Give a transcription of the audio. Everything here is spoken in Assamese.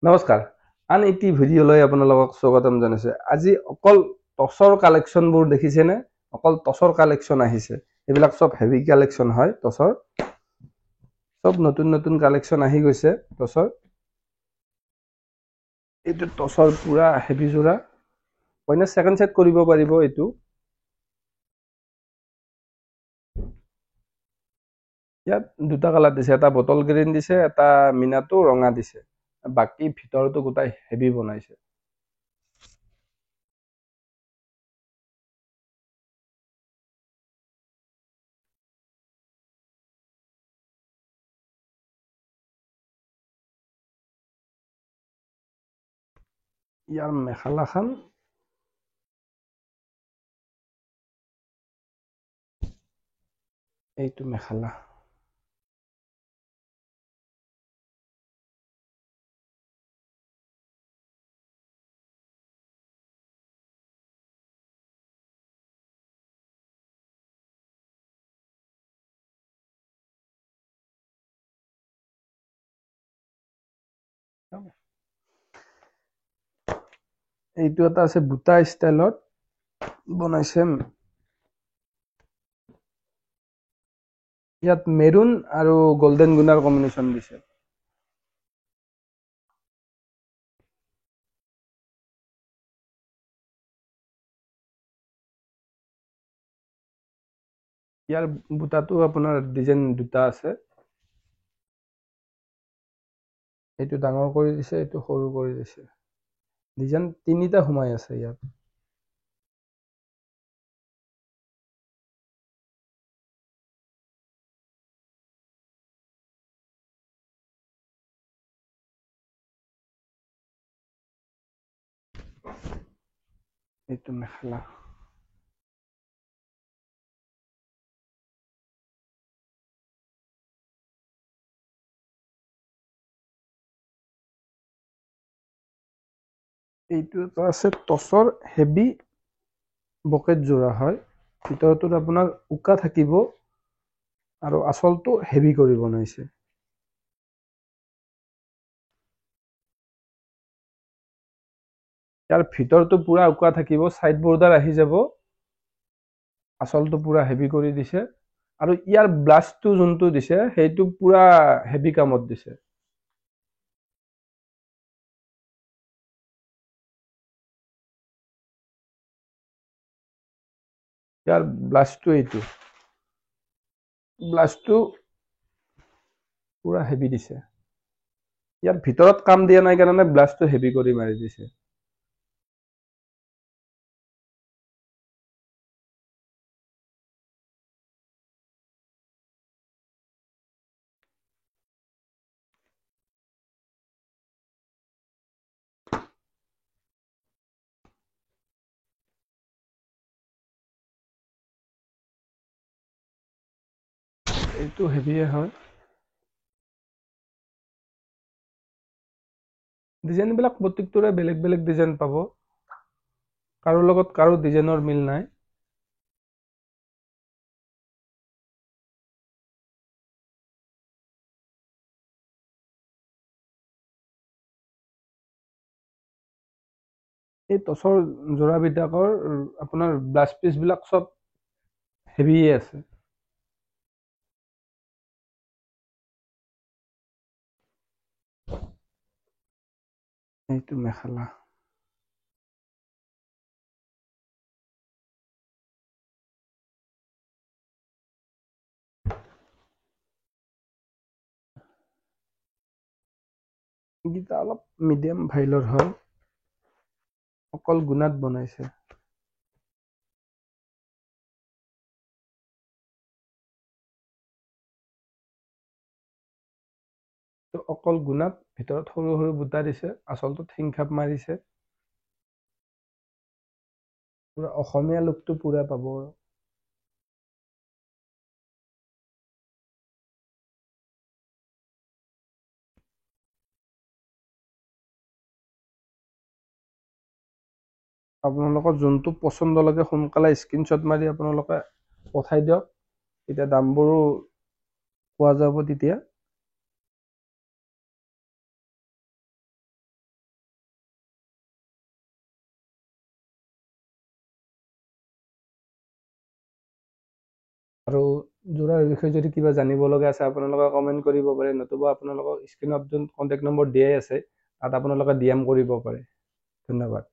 নমস্কাৰ আন এটি ভিডিঅ'লৈ আপোনালোকক স্বাগতম জনাইছো। আজি অকল টচৰ কালেকশ্যনবোৰ দেখিছেনে? অকল টচৰ কালেকশ্যন আহিছে। এইবিলাক সব হেভি কালেকশ্যন হয়। টচৰ সব নতুন নতুন কালেকশ্যন আহি গৈছে। টচৰ এইটো টচৰ পুৰা হেভি যোৰা হয়নে? সেকেন্ড সেট কৰিব পাৰিব। এইটো ইয়াত দুটা কালাৰ দিছে, এটা বটল গ্ৰীণ দিছে, এটা মিনাটো ৰঙা দিছে। বাকি ভিতৰতো গোটাই হেভি বনাইছে। ইয়াৰ মেখেলাখন এইটো মেখেলা এইটো এটা আছে বুটা ষ্টাইলত বনাইছে। ইয়াত মেৰুন আৰু গোল্ডেন গুনাৰ কম্বিনেশ্যন দিছে। ইয়াৰ বুটাটো আপোনাৰ ডিজাইন দুটা আছে। এইটো ডাঙৰ কৰি দিছে, এইটো সৰু কৰি দিছে। ডিজাইন তিনিটা সোমাই আছে ইয়াত। এইটো মেখেলা এইটো এটা আছে টচৰ হেভি বকেট যোৰা হয়। ভিতৰটোত আপোনাৰ উকা থাকিব আৰু আঁচলটো হেভি কৰি বনাইছে। ইয়াৰ ভিতৰটো পুৰা উকা থাকিব, সাইড বৰ্ডাৰ আহি যাব। আঁচলটো পুৰা হেভি কৰি দিছে আৰু ইয়াৰ ব্লাউজটো যোনটো দিছে সেইটো পুৰা হেভি কামত দিছে। ইয়াৰ ব্লাউজটো এইটো ব্লাউজটো পুৰা হেভি দিছে। ইয়াৰ ভিতৰত কাম দিয়া নাই কাৰণে ব্লাউজটো হেভি কৰি মাৰি দিছে। এইটো হেভিয়ে হয়। ডিজাইনবিলাক প্ৰত্যেকটোৰে বেলেগ বেলেগ ডিজাইন পাব। কাৰো লগত কাৰো ডিজাইনৰ মিল নাই। এই টচৰ যোৰাবিলাকৰ আপোনাৰ ব্লাউজ পিচবিলাক সব হেভিয়ে আছে। এইটো মেখেলা গীতা অলপ মিডিয়াম ভাইলৰ হয়। অকল গুণাত বনাইছে। অকল গুণাত ভিতৰত সৰু সৰু বুটা দিছে, আঁচলটোত হিংখাপ মাৰিছে। পুৰা অসমীয়া লুকটো পুৰা পাব। আপোনালোকৰ যোনটো পচন্দ লাগে সোনকালে স্ক্ৰীনশ্বট মাৰি আপোনালোকে পঠাই দিয়ক। তেতিয়া দামবোৰো পোৱা যাব তেতিয়া। আৰু যোৰাৰ বিষয়ে যদি কিবা জানিব লগা আছে আপোনালোকে কমেণ্ট কৰিব পাৰে, নতুবা আপোনালোকক স্ক্ৰীণত যোন কণ্টেক্ট নম্বৰ দিয়াই আছে তাত আপোনালোকে DM কৰিব পাৰে। ধন্যবাদ।